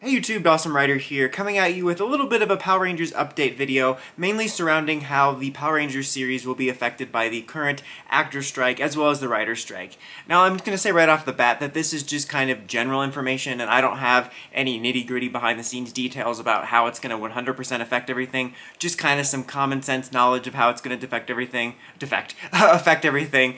Hey YouTube, Dawson Rider here, coming at you with a little bit of a Power Rangers update video, mainly surrounding how the Power Rangers series will be affected by the current actor strike as well as the writer strike. Now I'm going to say right off the bat that this is just kind of general information and I don't have any nitty-gritty behind the scenes details about how it's going to 100% affect everything, just kind of some common sense knowledge of how it's going to affect everything,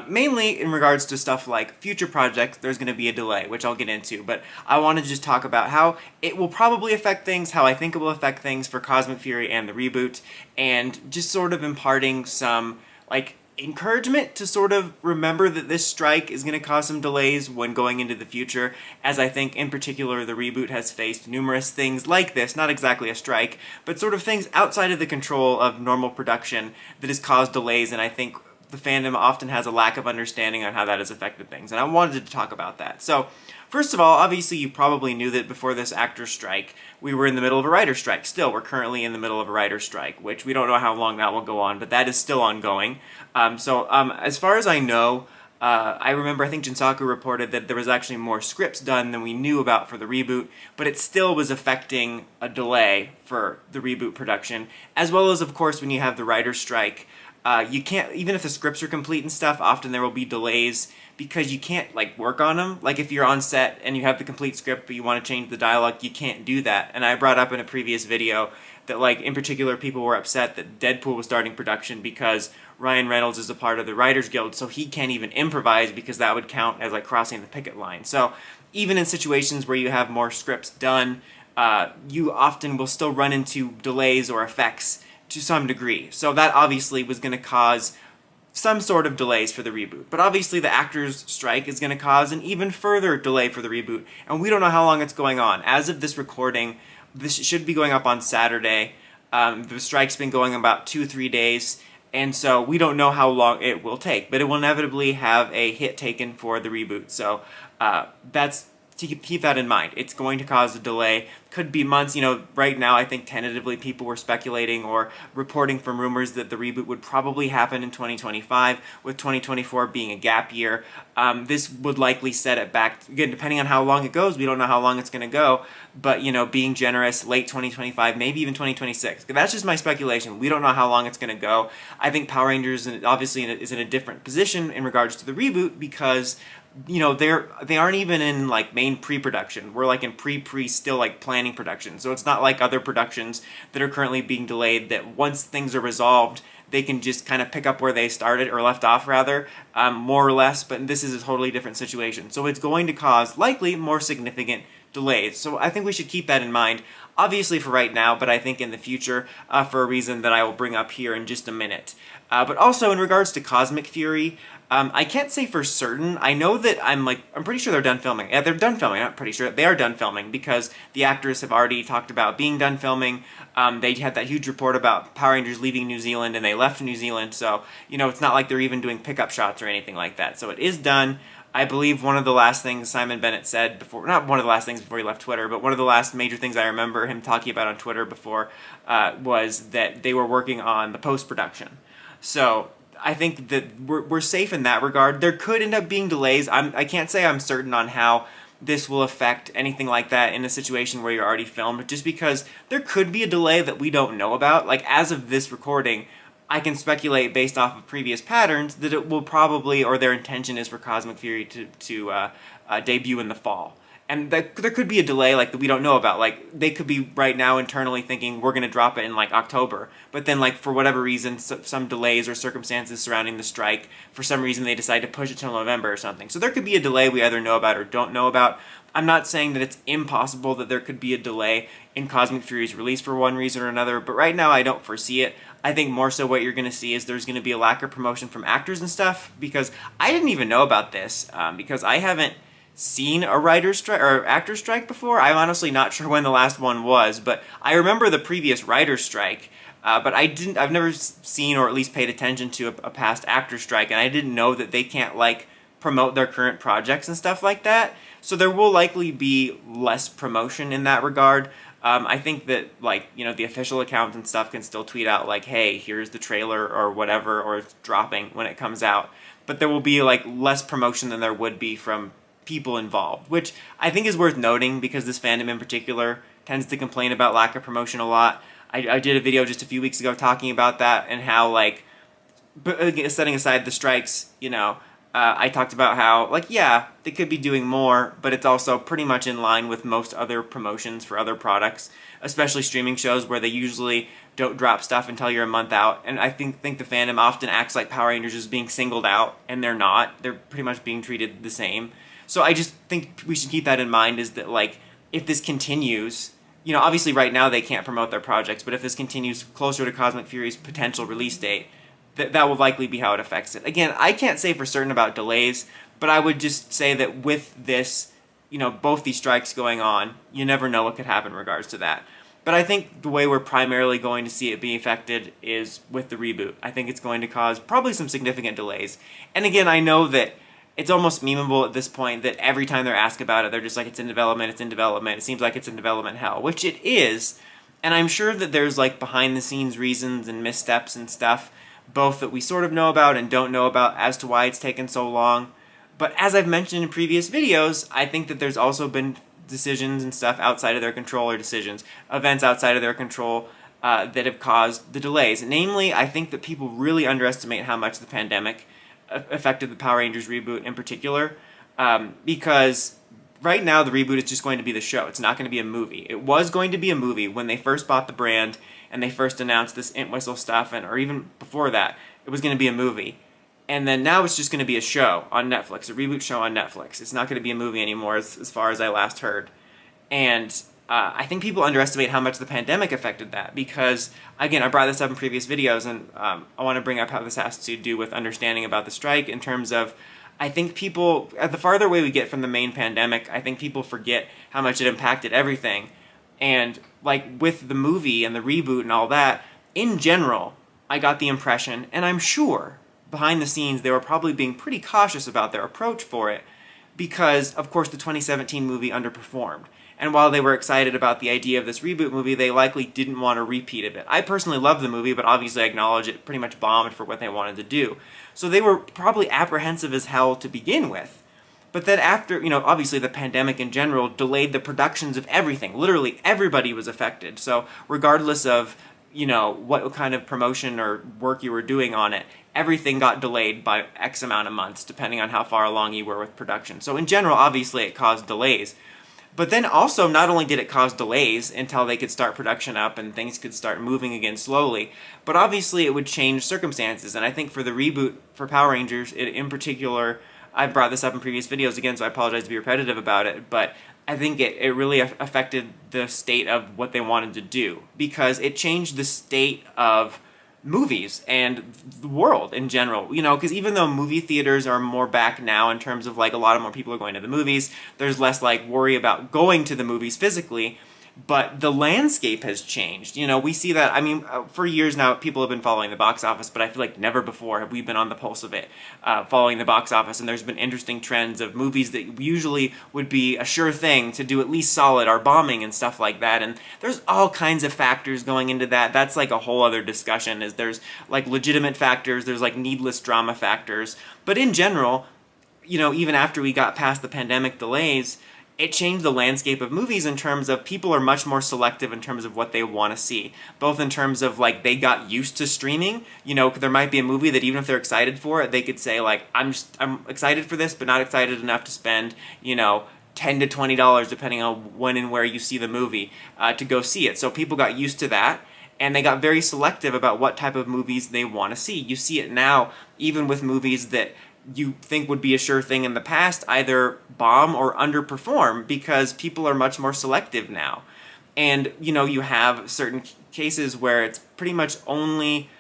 mainly in regards to stuff like future projects. There's going to be a delay, which I'll get into, but I want to just talk about how it will probably affect things, how I think it will affect things for Cosmic Fury and the reboot, and just sort of imparting some, like, encouragement to sort of remember that this strike is going to cause some delays when going into the future, as I think in particular the reboot has faced numerous things like this, not exactly a strike, but sort of things outside of the control of normal production that has caused delays, and I think the fandom often has a lack of understanding on how that has affected things, and I wanted to talk about that. So, first of all, obviously you probably knew that before this actor's strike, we were in the middle of a writer's strike. Still, we're currently in the middle of a writer's strike, which we don't know how long that will go on, but that is still ongoing. As far as I know, I remember, I think Jinsaku reported that there was actually more scripts done than we knew about for the reboot, but it still was affecting a delay for the reboot production, as well as, of course, when you have the writer's strike, you can't, even if the scripts are complete and stuff, often there will be delays because you can't, like, work on them. Like, if you're on set and you have the complete script but you want to change the dialogue, you can't do that. And I brought up in a previous video that, like, in particular, people were upset that Deadpool was starting production because Ryan Reynolds is a part of the Writers Guild, so he can't even improvise because that would count as, like, crossing the picket line. So, even in situations where you have more scripts done, you often will still run into delays or effects to some degree. So that obviously was going to cause some sort of delays for the reboot. But obviously the actors' strike is going to cause an even further delay for the reboot, and we don't know how long it's going on. As of this recording, this should be going up on Saturday. The strike's been going about 2-3 days, and so we don't know how long it will take, but it will inevitably have a hit taken for the reboot. So that's to keep that in mind. It's going to cause a delay. Could be months. You know, right now I think tentatively people were speculating or reporting from rumors that the reboot would probably happen in 2025, with 2024 being a gap year. This would likely set it back, again, depending on how long it goes. We don't know how long it's going to go, but, you know, being generous, late 2025, maybe even 2026. That's just my speculation. We don't know how long it's going to go. I think Power Rangers obviously is in a different position in regards to the reboot because, you know, they aren't even in, like, main pre-production. We're, like, in still, like, planning production. So it's not like other productions that are currently being delayed that once things are resolved, they can just kind of pick up where they started, or left off rather, more or less, but this is a totally different situation. So it's going to cause, likely, more significant delays. So I think we should keep that in mind, obviously for right now, but I think in the future, for a reason that I will bring up here in just a minute. But also in regards to Cosmic Fury, I can't say for certain. I know that I'm pretty sure they're done filming. Yeah, they're done filming. I'm not pretty sure. They are done filming because the actors have already talked about being done filming. They had that huge report about Power Rangers leaving New Zealand, and they left New Zealand, so, you know, it's not like they're even doing pickup shots or anything like that. So it is done. I believe one of the last things Simon Bennett said before, not one of the last things before he left Twitter, but one of the last major things I remember him talking about on Twitter before was that they were working on the post-production. So I think that we're safe in that regard. There could end up being delays. I can't say I'm certain on how this will affect anything like that in a situation where you're already filmed, just because there could be a delay that we don't know about. Like, as of this recording, I can speculate based off of previous patterns that it will probably, or their intention is for Cosmic Fury to debut in the fall. And there could be a delay, like, that we don't know about. Like, they could be right now internally thinking we're going to drop it in, like, October. But then, like, for whatever reason, some delays or circumstances surrounding the strike, for some reason they decide to push it till November or something. So there could be a delay we either know about or don't know about. I'm not saying that it's impossible that there could be a delay in Cosmic Fury's release for one reason or another, but right now I don't foresee it. I think more so what you're going to see is there's going to be a lack of promotion from actors and stuff, because I didn't even know about this, because I haven't seen a writer's strike or actor strike before. I'm honestly not sure when the last one was, but I remember the previous writer's strike, but I've never seen or at least paid attention to a past actor strike, and I didn't know that they can't, like, promote their current projects and stuff like that. So there will likely be less promotion in that regard. I think that, like, you know, the official accounts and stuff can still tweet out, like, hey, here's the trailer or whatever, or it's dropping when it comes out. But there will be, like, less promotion than there would be from people involved, which I think is worth noting because this fandom in particular tends to complain about lack of promotion a lot. I did a video just a few weeks ago talking about that and how, like, setting aside the strikes, you know, I talked about how, like, yeah, they could be doing more, but it's also pretty much in line with most other promotions for other products, especially streaming shows where they usually don't drop stuff until you're a month out. And I think the fandom often acts like Power Rangers is being singled out, and they're not. They're pretty much being treated the same. So I just think we should keep that in mind, is that, like, if this continues, you know, obviously right now they can't promote their projects, but if this continues closer to Cosmic Fury's potential release date, that will likely be how it affects it. Again, I can't say for certain about delays, but I would just say that with this, you know, both these strikes going on, you never know what could happen in regards to that. But I think the way we're primarily going to see it being affected is with the reboot. I think it's going to cause probably some significant delays. And again, I know that it's almost memeable at this point that every time they're asked about it, they're just like, it's in development, it's in development. It seems like it's in development hell, which it is. And I'm sure that there's, like, behind-the-scenes reasons and missteps and stuff, both that we sort of know about and don't know about as to why it's taken so long. But as I've mentioned in previous videos, I think that there's also been decisions and stuff outside of their control, or events outside of their control that have caused the delays. Namely, I think that people really underestimate how much the pandemic affected the Power Rangers reboot in particular, because right now the reboot is just going to be the show. It's not going to be a movie. It was going to be a movie when they first bought the brand and they first announced this Entwistle stuff, or even before that, it was going to be a movie. And then now it's just going to be a show on Netflix, a reboot show on Netflix. It's not going to be a movie anymore, as far as I last heard. And I think people underestimate how much the pandemic affected that, because, again, I brought this up in previous videos, and I want to bring up how this has to do with understanding about the strike in terms of, I think people, the farther away we get from the main pandemic, I think people forget how much it impacted everything. And, like, with the movie and the reboot and all that, in general, I got the impression, and I'm sure, behind the scenes, they were probably being pretty cautious about their approach for it, because, of course, the 2017 movie underperformed. And while they were excited about the idea of this reboot movie, they likely didn't want a repeat of it. I personally love the movie, but obviously I acknowledge it pretty much bombed for what they wanted to do. So they were probably apprehensive as hell to begin with. But then after, you know, obviously the pandemic in general delayed the productions of everything. Literally everybody was affected. So regardless of, you know, what kind of promotion or work you were doing on it, everything got delayed by X amount of months, depending on how far along you were with production. So in general, obviously it caused delays. But then also, not only did it cause delays until they could start production up and things could start moving again slowly, but obviously it would change circumstances. And I think for the reboot for Power Rangers, in particular, I've brought this up in previous videos again, so I apologize to be repetitive about it, but I think it really affected the state of what they wanted to do, because it changed the state of movies and the world in general, you know, because even though movie theaters are more back now in terms of, like, a lot of more people are going to the movies, there's less, like, worry about going to the movies physically, but the landscape has changed. You know, we see that, I mean, for years now, people have been following the box office, but I feel like never before have we been on the pulse of it, following the box office, and there's been interesting trends of movies that usually would be a sure thing to do at least solid are bombing and stuff like that, and there's all kinds of factors going into that. That's like a whole other discussion, is there's, like, legitimate factors, there's, like, needless drama factors, but in general, you know, even after we got past the pandemic delays, it changed the landscape of movies in terms of people are much more selective in terms of what they want to see. Both in terms of, like, they got used to streaming. You know, there might be a movie that even if they're excited for it, they could say, like, I'm excited for this, but not excited enough to spend, you know, $10 to $20, depending on when and where you see the movie, to go see it. So people got used to that, and they got very selective about what type of movies they want to see. You see it now, even with movies that you think would be a sure thing in the past, either bomb or underperform, because people are much more selective now. And, you know, you have certain cases where it's pretty much only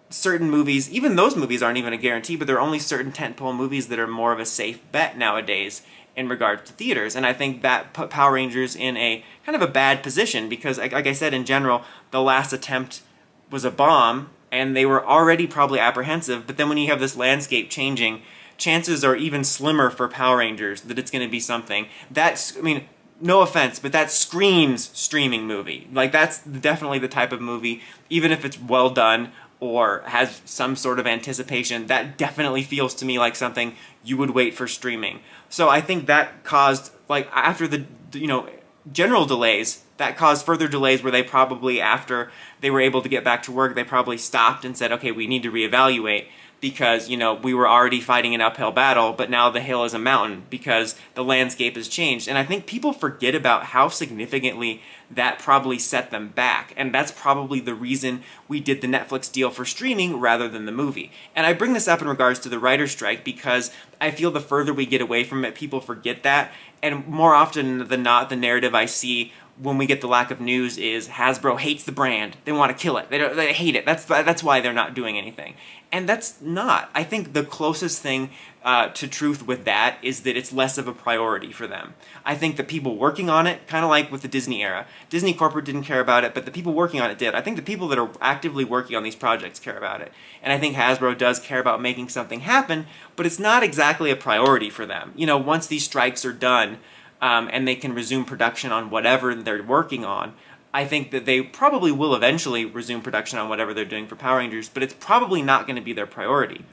certain movies, even those movies aren't even a guarantee, but there are only certain tentpole movies that are more of a safe bet nowadays in regards to theaters. And I think that put Power Rangers in a kind of a bad position, because, like I said, in general, the last attempt was a bomb, and they were already probably apprehensive, but then when you have this landscape changing, chances are even slimmer for Power Rangers that it's going to be something. That's, I mean, no offense, but that screams streaming movie. Like, that's definitely the type of movie, even if it's well done, or has some sort of anticipation, that definitely feels to me like something you would wait for streaming. So I think that caused, like, after the, you know, general delays, that caused further delays where they probably, after they were able to get back to work, they probably stopped and said, okay, we need to reevaluate, because, you know, we were already fighting an uphill battle, but now the hill is a mountain because the landscape has changed. And I think people forget about how significantly that probably set them back. And that's probably the reason we did the Netflix deal for streaming rather than the movie. And I bring this up in regards to the writer's strike because I feel the further we get away from it, people forget that. And more often than not, the narrative I see when we get the lack of news is Hasbro hates the brand. They want to kill it. They hate it. That's why they're not doing anything. And that's not. I think the closest thing to truth with that is that it's less of a priority for them. I think the people working on it, kind of like with the Disney era, Disney corporate didn't care about it, but the people working on it did. I think the people that are actively working on these projects care about it. And I think Hasbro does care about making something happen, but it's not exactly a priority for them. You know, once these strikes are done, and they can resume production on whatever they're working on, I think that they probably will eventually resume production on whatever they're doing for Power Rangers, but it's probably not going to be their priority.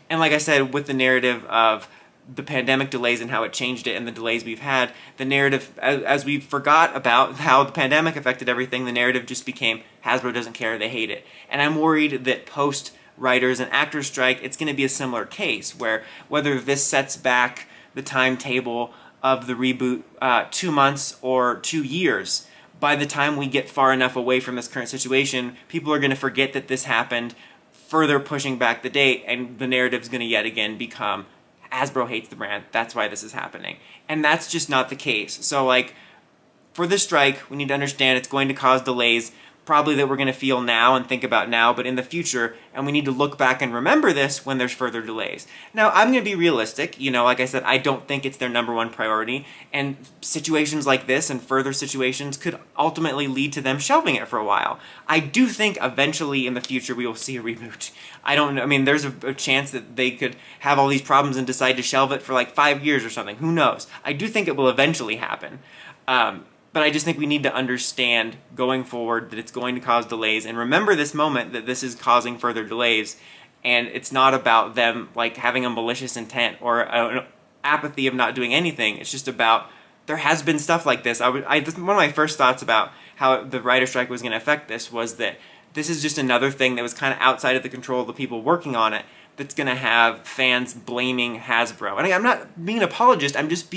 And like I said, with the narrative of the pandemic delays and how it changed it and the delays we've had, the narrative, as we forgot about how the pandemic affected everything, the narrative just became Hasbro doesn't care, they hate it. And I'm worried that post writers and actors strike, it's going to be a similar case, where whether this sets back the timetable of the reboot 2 months or 2 years, by the time we get far enough away from this current situation, people are going to forget that this happened, further pushing back the date, and the narrative's going to yet again become Hasbro hates the brand, that's why this is happening. And that's just not the case. So, like, for this strike, we need to understand it's going to cause delays, probably that we're going to feel now and think about now, but in the future, and we need to look back and remember this when there's further delays. Now, I'm going to be realistic. You know, like I said, I don't think it's their #1 priority, and situations like this and further situations could ultimately lead to them shelving it for a while. I do think eventually in the future we will see a reboot. I don't know, I mean, there's a chance that they could have all these problems and decide to shelve it for like 5 years or something. Who knows? I do think it will eventually happen. But I just think we need to understand going forward that it's going to cause delays, and remember this moment that this is causing further delays, and it's not about them like having a malicious intent or an apathy of not doing anything. It's just about there has been stuff like this. One of my first thoughts about how the writer's strike was going to affect this was that this is just another thing that was kind of outside of the control of the people working on it that's going to have fans blaming Hasbro. And I'm not being an apologist, I'm just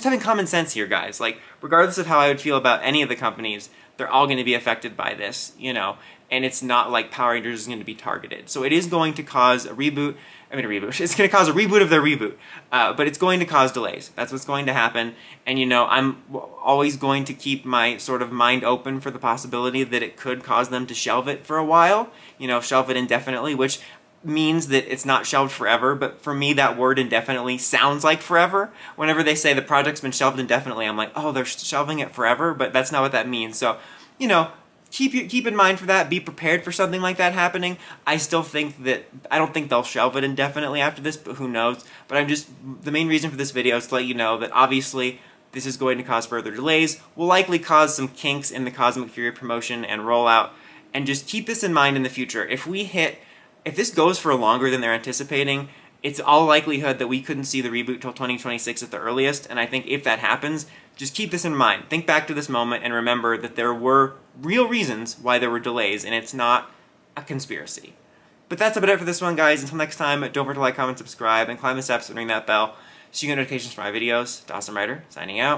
having common sense here, guys. Like, regardless of how I would feel about any of the companies, they're all going to be affected by this, you know, and it's not like Power Rangers is going to be targeted. So it is going to cause a reboot. It's going to cause a reboot of their reboot, but it's going to cause delays. That's what's going to happen, and, you know, I'm always going to keep my sort of mind open for the possibility that it could cause them to shelve it for a while, you know, shelve it indefinitely, which means that it's not shelved forever, but for me that word indefinitely sounds like forever. Whenever they say the project's been shelved indefinitely, I'm like, oh, they're shelving it forever, but that's not what that means. So, you know, keep in mind for that, be prepared for something like that happening. I still think that, I don't think they'll shelve it indefinitely after this, but who knows. But the main reason for this video is to let you know that obviously this is going to cause further delays, will likely cause some kinks in the Cosmic Fury promotion and rollout, and just keep this in mind in the future. If this goes for longer than they're anticipating, it's all likelihood that we couldn't see the reboot till 2026 at the earliest, and I think if that happens, just keep this in mind. Think back to this moment and remember that there were real reasons why there were delays, and it's not a conspiracy. But that's about it for this one, guys. Until next time, don't forget to like, comment, subscribe, and climb the steps and ring that bell so you get notifications for my videos. Dawson Ryder, signing out.